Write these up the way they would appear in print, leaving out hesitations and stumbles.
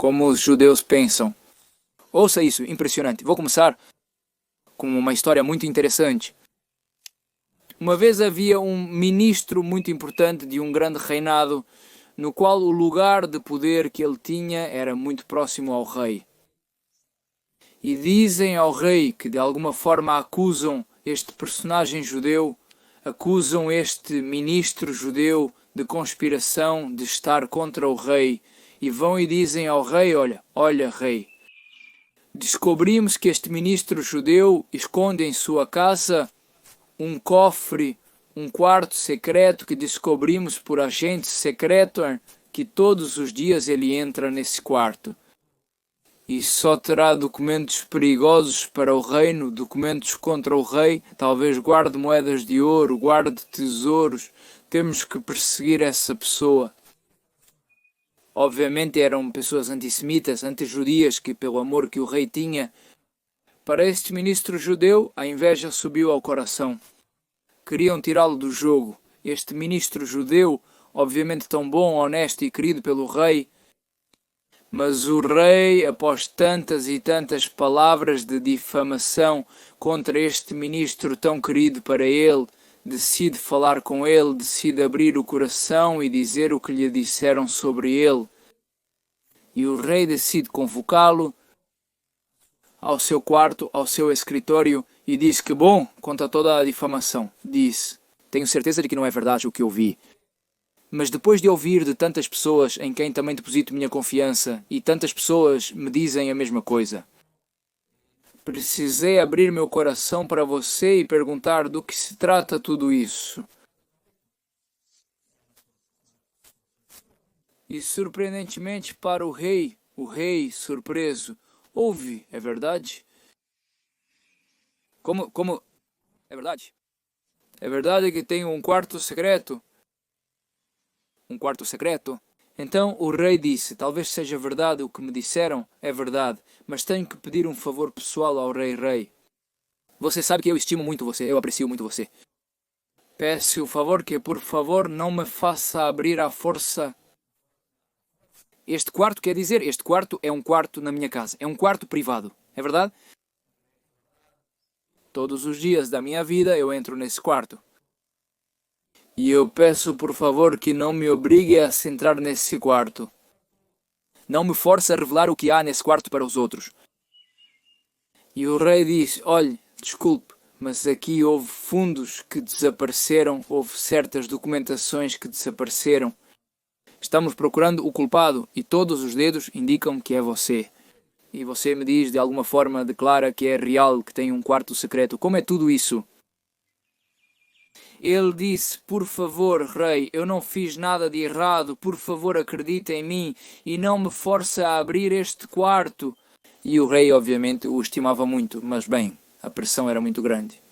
como os judeus pensam. Ouça isso, impressionante. Vou começar com uma história muito interessante. Uma vez havia um ministro muito importante de um grande reinado, no qual o lugar de poder que ele tinha era muito próximo ao rei. E dizem ao rei que de alguma forma acusam este personagem judeu, acusam este ministro judeu de conspiração, de estar contra o rei, e vão e dizem ao rei, olha rei, descobrimos que este ministro judeu esconde em sua casa um cofre, um quarto secreto que descobrimos por agentes secretos, que todos os dias ele entra nesse quarto. E só terá documentos perigosos para o reino, documentos contra o rei, talvez guarde moedas de ouro, guarde tesouros. Temos que perseguir essa pessoa. Obviamente eram pessoas antissemitas, anti-judias, que pelo amor que o rei tinha, para este ministro judeu, a inveja subiu ao coração. Queriam tirá-lo do jogo. Este ministro judeu, obviamente tão bom, honesto e querido pelo rei, mas o rei, após tantas e tantas palavras de difamação contra este ministro tão querido para ele, decide falar com ele, decide abrir o coração e dizer o que lhe disseram sobre ele. E o rei decide convocá-lo ao seu quarto, ao seu escritório, e diz que, bom, conta toda a difamação. Diz, tenho certeza de que não é verdade o que eu vi. Mas depois de ouvir de tantas pessoas em quem também deposito minha confiança, e tantas pessoas me dizem a mesma coisa, precisei abrir meu coração para você e perguntar do que se trata tudo isso. E surpreendentemente para o rei, surpreso, ouve, é verdade? Como? É verdade? É verdade que tenho um quarto secreto? Um quarto secreto? Então o rei disse, talvez seja verdade o que me disseram, é verdade, mas tenho que pedir um favor pessoal ao rei. Você sabe que eu estimo muito você, eu aprecio muito você. Peço o favor que, por favor, não me faça abrir à força. Este quarto, quer dizer, este quarto é um quarto na minha casa, é um quarto privado, é verdade? Todos os dias da minha vida eu entro nesse quarto. E eu peço por favor que não me obrigue a entrar nesse quarto. Não me force a revelar o que há nesse quarto para os outros. E o rei diz, olhe, desculpe, mas aqui houve fundos que desapareceram, houve certas documentações que desapareceram. Estamos procurando o culpado e todos os dedos indicam que é você. E você me diz, de alguma forma, declara que é real, que tem um quarto secreto. Como é tudo isso? Ele disse, por favor, rei, eu não fiz nada de errado, por favor acredite em mim e não me force a abrir este quarto. E o rei, obviamente, o estimava muito, mas bem, a pressão era muito grande.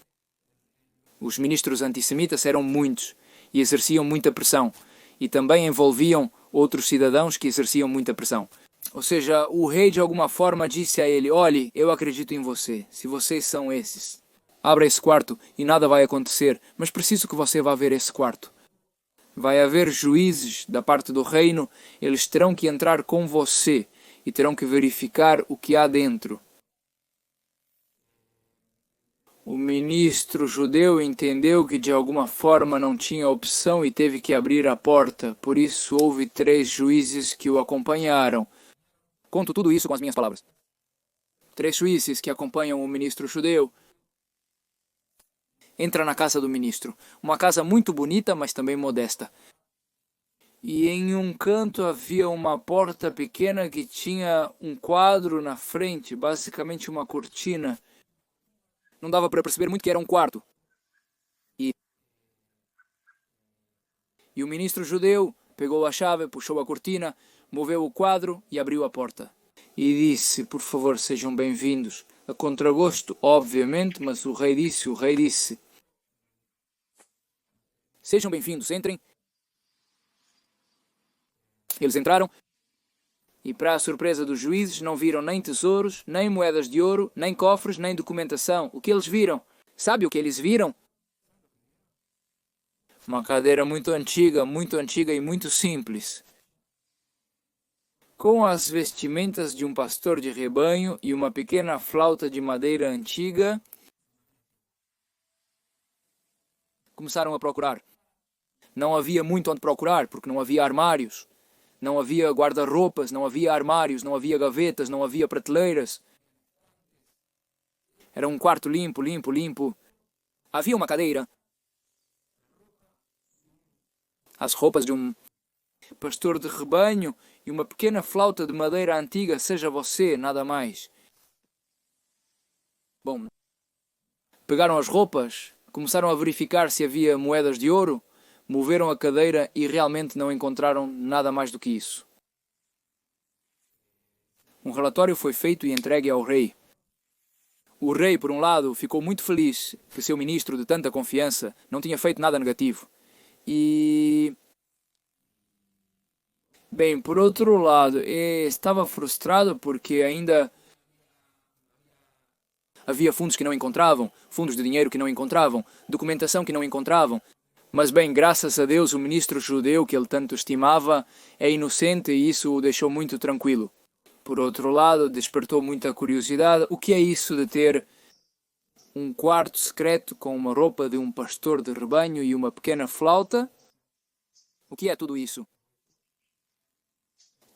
Os ministros antissemitas eram muitos e exerciam muita pressão, e também envolviam outros cidadãos que exerciam muita pressão. Ou seja, o rei de alguma forma disse a ele, olhe, eu acredito em você, se vocês são esses. Abra esse quarto e nada vai acontecer, mas preciso que você vá ver esse quarto. Vai haver juízes da parte do reino, eles terão que entrar com você e terão que verificar o que há dentro. O ministro judeu entendeu que de alguma forma não tinha opção e teve que abrir a porta, por isso houve 3 juízes que o acompanharam. Conto tudo isso com as minhas palavras. 3 juízes que acompanham o ministro judeu. Entra na casa do ministro. Uma casa muito bonita, mas também modesta. E em um canto havia uma porta pequena que tinha um quadro na frente, basicamente uma cortina. Não dava para perceber muito que era um quarto. E o ministro judeu pegou a chave, puxou a cortina, moveu o quadro e abriu a porta. E disse, por favor, sejam bem-vindos. A contragosto, obviamente, mas o rei disse... Sejam bem-vindos, entrem. Eles entraram e, para a surpresa dos juízes, não viram nem tesouros, nem moedas de ouro, nem cofres, nem documentação. O que eles viram? Sabe o que eles viram? Uma cadeira muito antiga e muito simples. com as vestimentas de um pastor de rebanho e uma pequena flauta de madeira antiga, começaram a procurar. Não havia muito onde procurar, porque não havia armários, não havia guarda-roupas, não havia armários, não havia gavetas, não havia prateleiras. Era um quarto limpo, limpo, limpo. Havia uma cadeira. As roupas de um pastor de rebanho e uma pequena flauta de madeira antiga, seja você, nada mais. Bom, pegaram as roupas, começaram a verificar se havia moedas de ouro, moveram a cadeira e realmente não encontraram nada mais do que isso. Um relatório foi feito e entregue ao rei. O rei, por um lado, ficou muito feliz que seu ministro de tanta confiança não tinha feito nada negativo. Bem, por outro lado, estava frustrado porque ainda havia fundos que não encontravam, fundos de dinheiro que não encontravam, documentação que não encontravam. Mas bem, graças a Deus, o ministro judeu que ele tanto estimava é inocente e isso o deixou muito tranquilo. Por outro lado, despertou muita curiosidade. O que é isso de ter um quarto secreto com uma roupa de um pastor de rebanho e uma pequena flauta? O que é tudo isso?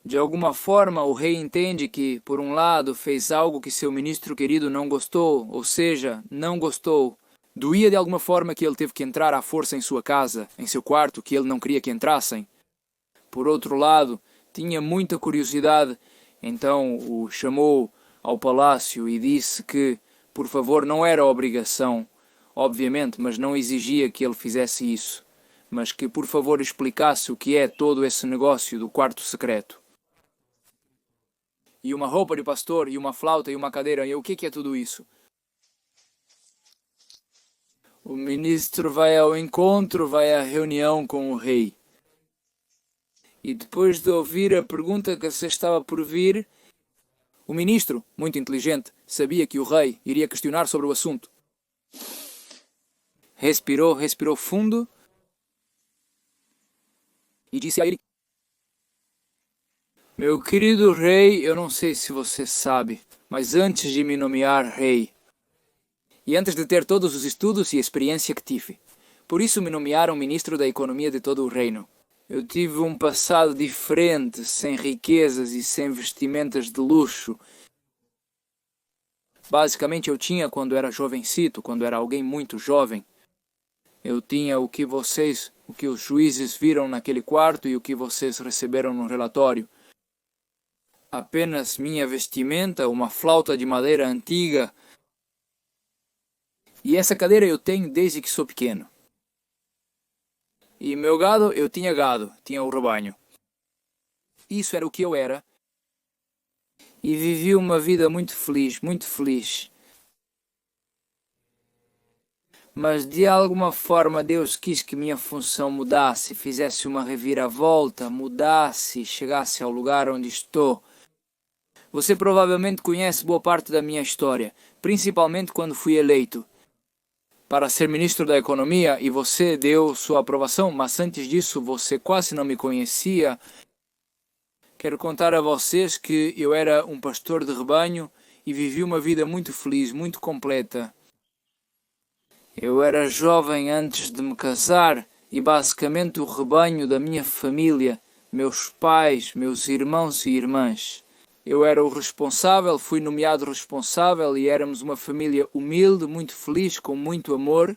De alguma forma, o rei entende que, por um lado, fez algo que seu ministro querido não gostou, ou seja, não gostou. Doía de alguma forma que ele teve que entrar à força em sua casa, em seu quarto, que ele não queria que entrassem. Por outro lado, tinha muita curiosidade, então o chamou ao palácio e disse que, por favor, não era obrigação, obviamente, mas não exigia que ele fizesse isso, mas que, por favor, explicasse o que é todo esse negócio do quarto secreto. E uma roupa de pastor, e uma flauta, e uma cadeira, e o que é tudo isso? O ministro vai ao encontro, vai à reunião com o rei. E depois de ouvir a pergunta que se estava por vir, o ministro, muito inteligente, sabia que o rei iria questionar sobre o assunto. Respirou fundo e disse a ele: Meu querido rei, eu não sei se você sabe, mas antes de me nomear rei, e antes de ter todos os estudos e experiência que tive, por isso me nomearam ministro da economia de todo o reino. Eu tive um passado diferente, sem riquezas e sem vestimentas de luxo. Basicamente eu tinha quando era jovencito, quando era alguém muito jovem. Eu tinha o que os juízes viram naquele quarto e o que vocês receberam no relatório. Apenas minha vestimenta, uma flauta de madeira antiga. E essa cadeira eu tenho desde que sou pequeno. E meu gado, eu tinha gado, tinha o rebanho. Isso era o que eu era. E vivi uma vida muito feliz, muito feliz. Mas de alguma forma Deus quis que minha função mudasse, fizesse uma reviravolta, mudasse, chegasse ao lugar onde estou. Você provavelmente conhece boa parte da minha história, principalmente quando fui eleito para ser ministro da economia e você deu sua aprovação, mas antes disso você quase não me conhecia. Quero contar a vocês que eu era um pastor de rebanho e vivi uma vida muito feliz, muito completa. Eu era jovem antes de me casar e basicamente o rebanho da minha família, meus pais, meus irmãos e irmãs. Eu era o responsável, fui nomeado responsável e éramos uma família humilde, muito feliz, com muito amor.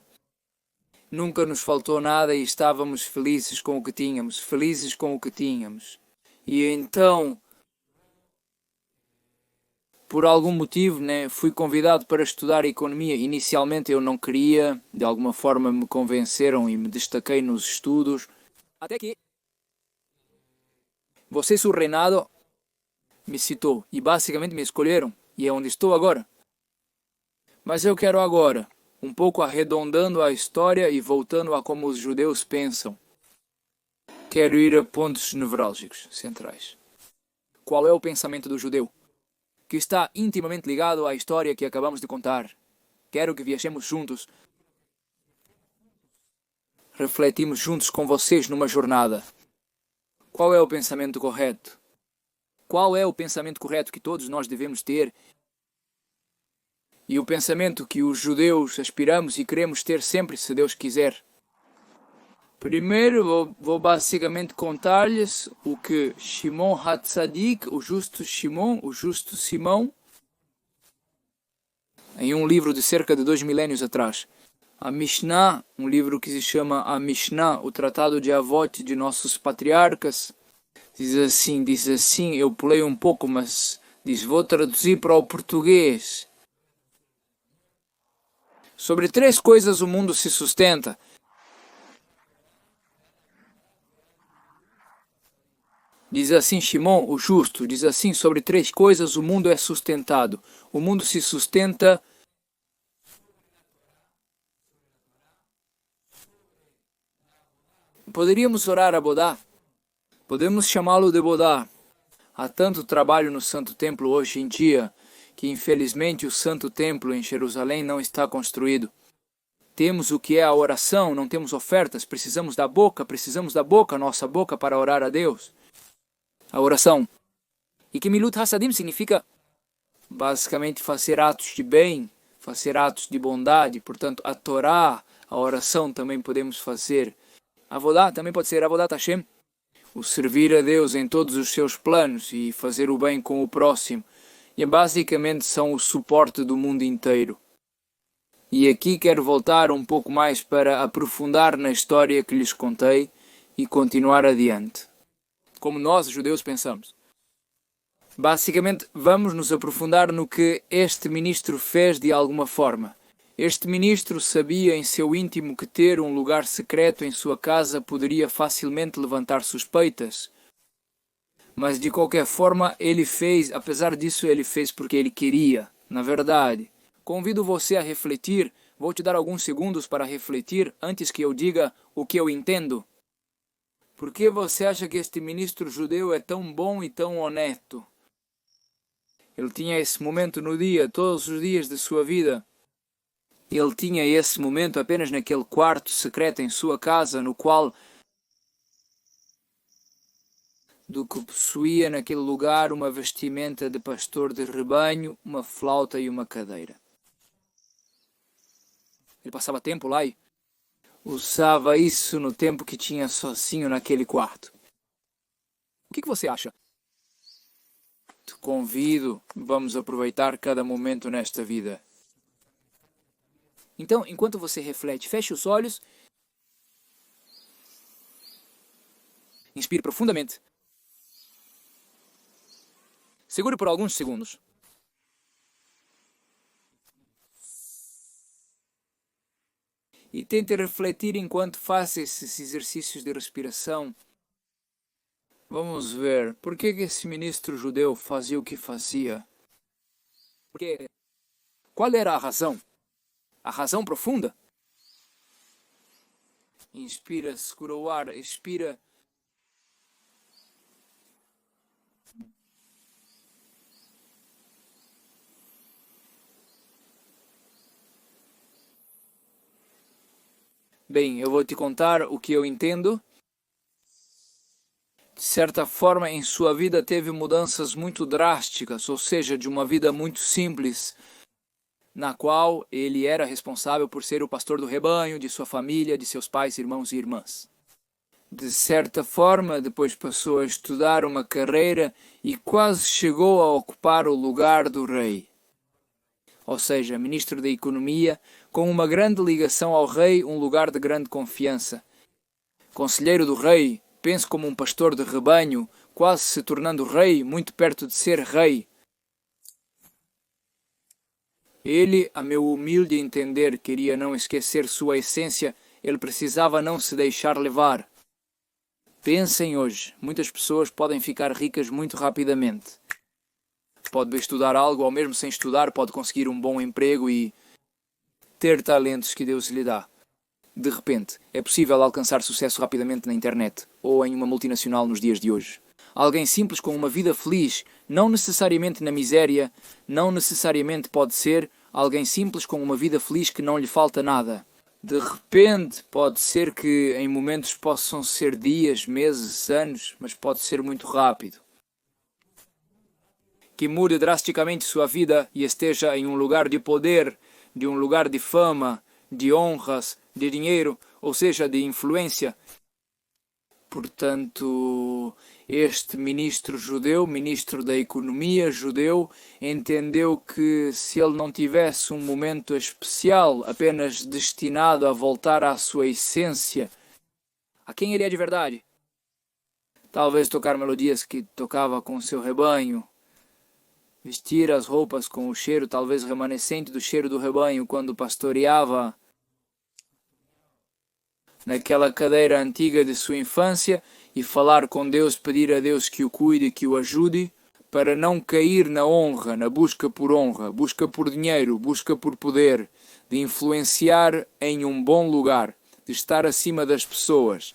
Nunca nos faltou nada e estávamos felizes com o que tínhamos, felizes com o que tínhamos. E então, por algum motivo, fui convidado para estudar economia. Inicialmente eu não queria, de alguma forma me convenceram e me destaquei nos estudos. Até que você, seu reinado, me citou e basicamente me escolheram, e é onde estou agora. Mas eu quero agora, um pouco arredondando a história e voltando a como os judeus pensam. Quero ir a pontos nevrálgicos, centrais. Qual é o pensamento do judeu? Que está intimamente ligado à história que acabamos de contar. Quero que viajemos juntos. Refletimos juntos com vocês numa jornada. Qual é o pensamento correto? qual é o pensamento correto que todos nós devemos ter e o pensamento que os judeus aspiramos e queremos ter sempre, se Deus quiser. Primeiro vou basicamente contar-lhes o que Shimon HaTzadik, o justo Simão, em um livro de cerca de 2 milênios atrás. A Mishnah, um livro que se chama a Mishnah, o Tratado de Avot de nossos patriarcas, diz assim, eu pulei um pouco, mas diz, vou traduzir para o português. Sobre 3 coisas o mundo se sustenta. Diz assim Shimon, o justo, diz assim, sobre 3 coisas o mundo é sustentado. O mundo se sustenta Poderíamos orar a Bodá? Podemos chamá-lo de Bodá. Há tanto trabalho no Santo Templo hoje em dia, que infelizmente o Santo Templo em Jerusalém não está construído. Temos o que é a oração, não temos ofertas, precisamos da boca, nossa boca para orar a Deus. A oração. E que Milut Hassadim significa basicamente fazer atos de bem, fazer atos de bondade. Portanto, a Torá, a oração também podemos fazer. Avodá também pode ser Avodat Hashem, o servir a Deus em todos os seus planos e fazer o bem com o próximo. E basicamente são o suporte do mundo inteiro. E aqui quero voltar um pouco mais para aprofundar na história que lhes contei e continuar adiante. Como nós, judeus, pensamos. Basicamente, vamos nos aprofundar no que este ministro fez de alguma forma. Este ministro sabia em seu íntimo que ter um lugar secreto em sua casa poderia facilmente levantar suspeitas. Mas de qualquer forma, ele fez, apesar disso, ele fez porque ele queria, na verdade. Convido você a refletir, vou te dar alguns segundos para refletir antes que eu diga o que eu entendo. Por que você acha que este ministro judeu é tão bom e tão honesto? Ele tinha esse momento no dia, todos os dias de sua vida. Ele tinha esse momento apenas naquele quarto secreto em sua casa, no qual do que possuía naquele lugar uma vestimenta de pastor de rebanho, uma flauta e uma cadeira. Ele passava tempo lá e usava isso no tempo que tinha sozinho naquele quarto. O que você acha? Te convido, vamos aproveitar cada momento nesta vida. Então, enquanto você reflete, feche os olhos, inspire profundamente, segure por alguns segundos. E tente refletir enquanto faz esses exercícios de respiração. Vamos ver, por que esse ministro judeu fazia o que fazia? Porque qual era a razão? A razão profunda? Inspira, segura o ar, expira. Bem, eu vou te contar o que eu entendo. De certa forma, em sua vida teve mudanças muito drásticas, ou seja, de uma vida muito simples, na qual ele era responsável por ser o pastor do rebanho, de sua família, de seus pais, irmãos e irmãs. De certa forma, depois passou a estudar uma carreira e quase chegou a ocupar o lugar do rei. Ou seja, ministro da Economia, com uma grande ligação ao rei, um lugar de grande confiança. Conselheiro do rei, pense como um pastor de rebanho, quase se tornando rei, muito perto de ser rei. Ele, a meu humilde entender, queria não esquecer sua essência, ele precisava não se deixar levar. Pensem hoje, muitas pessoas podem ficar ricas muito rapidamente. Pode estudar algo, ou mesmo sem estudar, pode conseguir um bom emprego e ter talentos que Deus lhe dá. De repente, é possível alcançar sucesso rapidamente na internet, ou em uma multinacional nos dias de hoje. Alguém simples com uma vida feliz, não necessariamente na miséria, não necessariamente pode ser alguém simples com uma vida feliz que não lhe falta nada. De repente, pode ser que em momentos possam ser dias, meses, anos, mas pode ser muito rápido. que mude drasticamente sua vida e esteja em um lugar de poder, de um lugar de fama, de honras, de dinheiro, ou seja, de influência. Portanto, este ministro judeu, ministro da economia judeu, entendeu que se ele não tivesse um momento especial, apenas destinado a voltar à sua essência, a quem ele é de verdade? Talvez tocar melodias que tocava com seu rebanho, vestir as roupas com o cheiro talvez remanescente do cheiro do rebanho quando pastoreava naquela cadeira antiga de sua infância e falar com Deus, pedir a Deus que o cuide, que o ajude, para não cair na honra, na busca por dinheiro, busca por poder, de influenciar em um bom lugar, de estar acima das pessoas.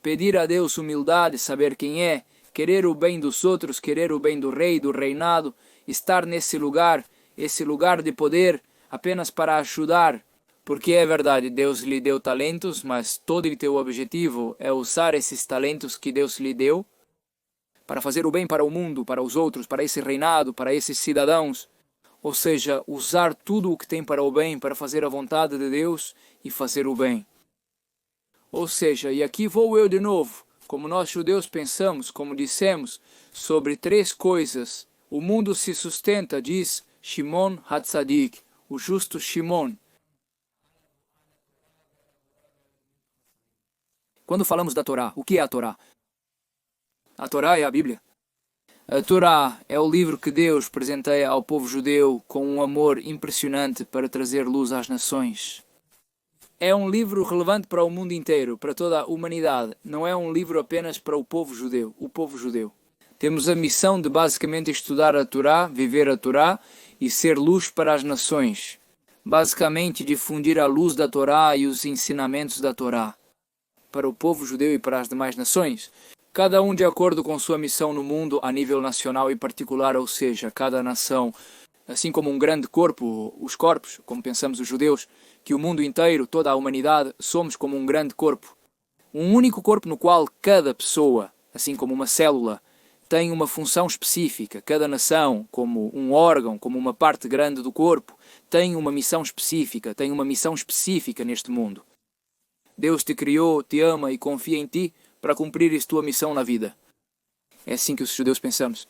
Pedir a Deus humildade, saber quem é, querer o bem dos outros, querer o bem do rei, do reinado, estar nesse lugar, esse lugar de poder, apenas para ajudar. Porque é verdade, Deus lhe deu talentos, mas todo o teu objetivo é usar esses talentos que Deus lhe deu para fazer o bem para o mundo, para os outros, para esse reinado, para esses cidadãos. Ou seja, usar tudo o que tem para o bem, para fazer a vontade de Deus e fazer o bem. Ou seja, e aqui vou eu de novo, como nós judeus pensamos, como dissemos, sobre três coisas. O mundo se sustenta, diz Shimon HaTzadik, o justo Shimon. Quando falamos da Torá, o que é a Torá? A Torá é a Bíblia. A Torá é o livro que Deus presenteia ao povo judeu com um amor impressionante para trazer luz às nações. É um livro relevante para o mundo inteiro, para toda a humanidade. Não é um livro apenas para o povo judeu. Temos a missão de basicamente estudar a Torá, viver a Torá e ser luz para as nações. Basicamente difundir a luz da Torá e os ensinamentos da Torá para o povo judeu e para as demais nações, cada um de acordo com sua missão no mundo a nível nacional e particular, ou seja, cada nação, assim como um grande corpo, os corpos, como pensamos os judeus, que o mundo inteiro, toda a humanidade, somos como um grande corpo. Um único corpo no qual cada pessoa, assim como uma célula, tem uma função específica. Cada nação, como um órgão, como uma parte grande do corpo, tem uma missão específica neste mundo. Deus te criou, te ama e confia em ti para cumprires tua missão na vida. É assim que os judeus pensamos.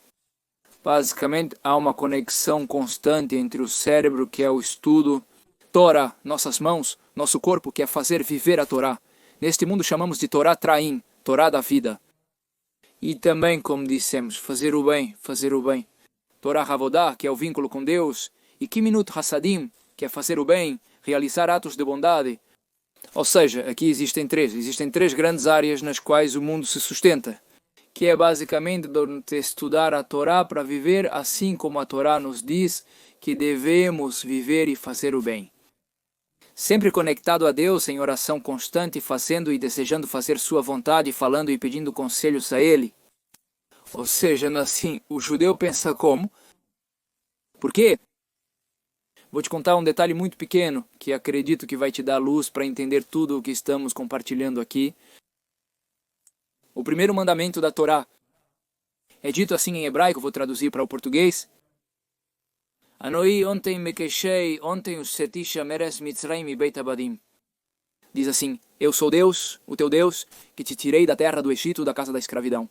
Basicamente, há uma conexão constante entre o cérebro, que é o estudo, Torá, nossas mãos, nosso corpo, que é fazer viver a Torá. Neste mundo chamamos de Torá Traim, Torá da vida. E também, como dissemos, fazer o bem. Torá Havodá, que é o vínculo com Deus, e Kiminut Hassadim, que é fazer o bem, realizar atos de bondade. Ou seja, aqui existem três grandes áreas nas quais o mundo se sustenta, que é basicamente de estudar a Torá para viver assim como a Torá nos diz que devemos viver e fazer o bem. Sempre conectado a Deus em oração constante, fazendo e desejando fazer sua vontade, falando e pedindo conselhos a Ele. Ou seja, assim, o judeu pensa como? Por quê? Vou te contar um detalhe muito pequeno, que acredito que vai te dar luz para entender tudo o que estamos compartilhando aqui. O primeiro mandamento da Torá é dito assim em hebraico, vou traduzir para o português. Anoi ontem mekeshei, ontem useti shameres mitzrayim beit abadim. Diz assim, eu sou Deus, o teu Deus, que te tirei da terra do Egito, da casa da escravidão.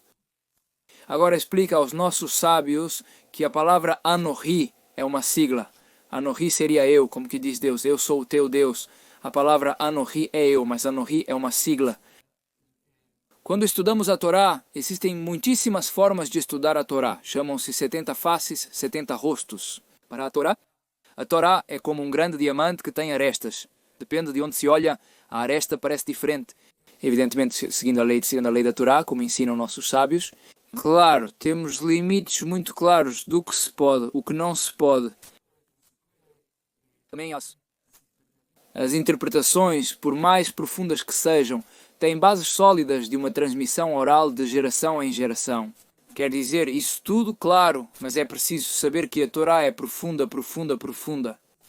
Agora explica aos nossos sábios que a palavra Anohi é uma sigla. Anohi seria eu, como que diz Deus, eu sou o teu Deus. A palavra Anohi é eu, mas Anohi é uma sigla. Quando estudamos a Torá, existem muitíssimas formas de estudar a Torá. Chamam-se 70 faces, 70 rostos. Para a Torá é como um grande diamante que tem arestas. Depende de onde se olha, a aresta parece diferente. Evidentemente, seguindo a lei da Torá, como ensinam nossos sábios. Claro, temos limites muito claros do que se pode, o que não se pode. Também as interpretações, por mais profundas que sejam, têm bases sólidas de uma transmissão oral de geração em geração. Quer dizer, isso tudo claro, mas é preciso saber que a Torá é profunda.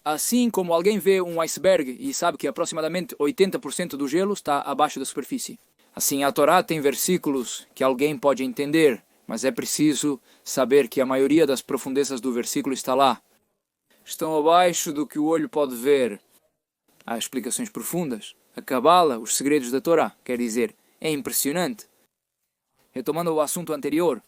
Assim como alguém vê um iceberg e sabe que aproximadamente 80% do gelo está abaixo da superfície. Assim, a Torá tem versículos que alguém pode entender, Mas é preciso saber que a maioria das profundezas do versículo está lá. Estão abaixo do que o olho pode ver. Há explicações profundas. A Cabala, os segredos da Torá, quer dizer, é impressionante. Retomando o assunto anterior,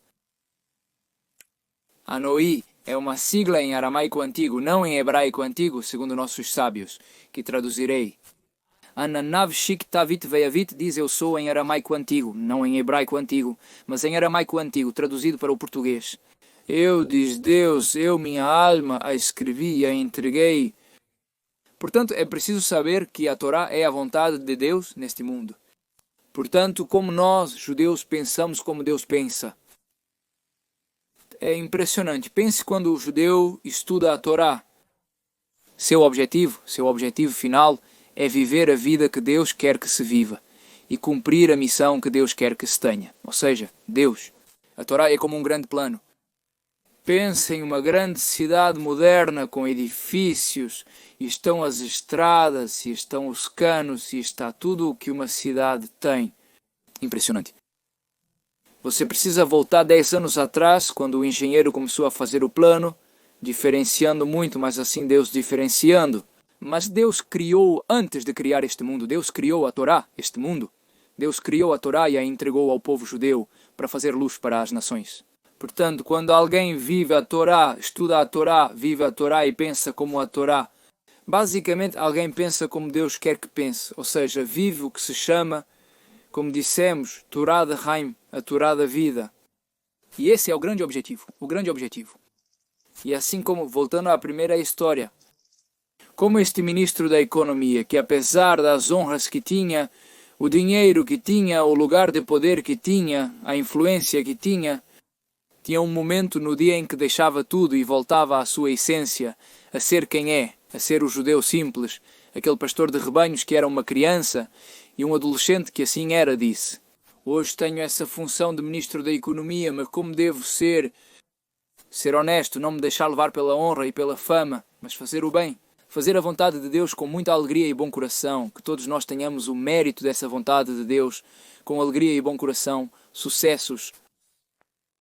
Anoi é uma sigla em aramaico antigo, não em hebraico antigo, segundo nossos sábios, que traduzirei. Ananav Shiktavit Veyavit diz eu sou em aramaico antigo, não em hebraico antigo, mas em aramaico antigo, traduzido para o português. Eu, diz Deus, eu minha alma a escrevi e a entreguei. Portanto, é preciso saber que a Torá é a vontade de Deus neste mundo. Portanto, como nós, judeus, pensamos como Deus pensa. É impressionante. Pense quando o judeu estuda a Torá. Seu objetivo final é viver a vida que Deus quer que se viva e cumprir a missão que Deus quer que se tenha. Ou seja, Deus. A Torá é como um grande plano. Pense em uma grande cidade moderna com edifícios, e estão as estradas, e estão os canos, e está tudo o que uma cidade tem. Impressionante. Você precisa voltar 10 anos atrás, quando o engenheiro começou a fazer o plano, diferenciando muito, mas assim Deus diferenciando. Mas Deus criou, antes de criar este mundo, Deus criou a Torá, este mundo. Deus criou a Torá e a entregou ao povo judeu para fazer luz para as nações. Portanto, quando alguém vive a Torá, estuda a Torá, vive a Torá e pensa como a Torá, basicamente alguém pensa como Deus quer que pense, ou seja, vive o que se chama, como dissemos, Torá de Haim, a Torá da vida. E esse é o grande objetivo, E assim como, voltando à primeira história, como este ministro da economia, que apesar das honras que tinha, o dinheiro que tinha, o lugar de poder que tinha, a influência que tinha um momento no dia em que deixava tudo e voltava à sua essência, a ser quem é, a ser o judeu simples, aquele pastor de rebanhos que era uma criança, e um adolescente que assim era, disse: hoje tenho essa função de ministro da economia, mas como devo ser honesto, não me deixar levar pela honra e pela fama, mas fazer o bem, fazer a vontade de Deus com muita alegria e bom coração, que todos nós tenhamos o mérito dessa vontade de Deus, com alegria e bom coração, sucessos,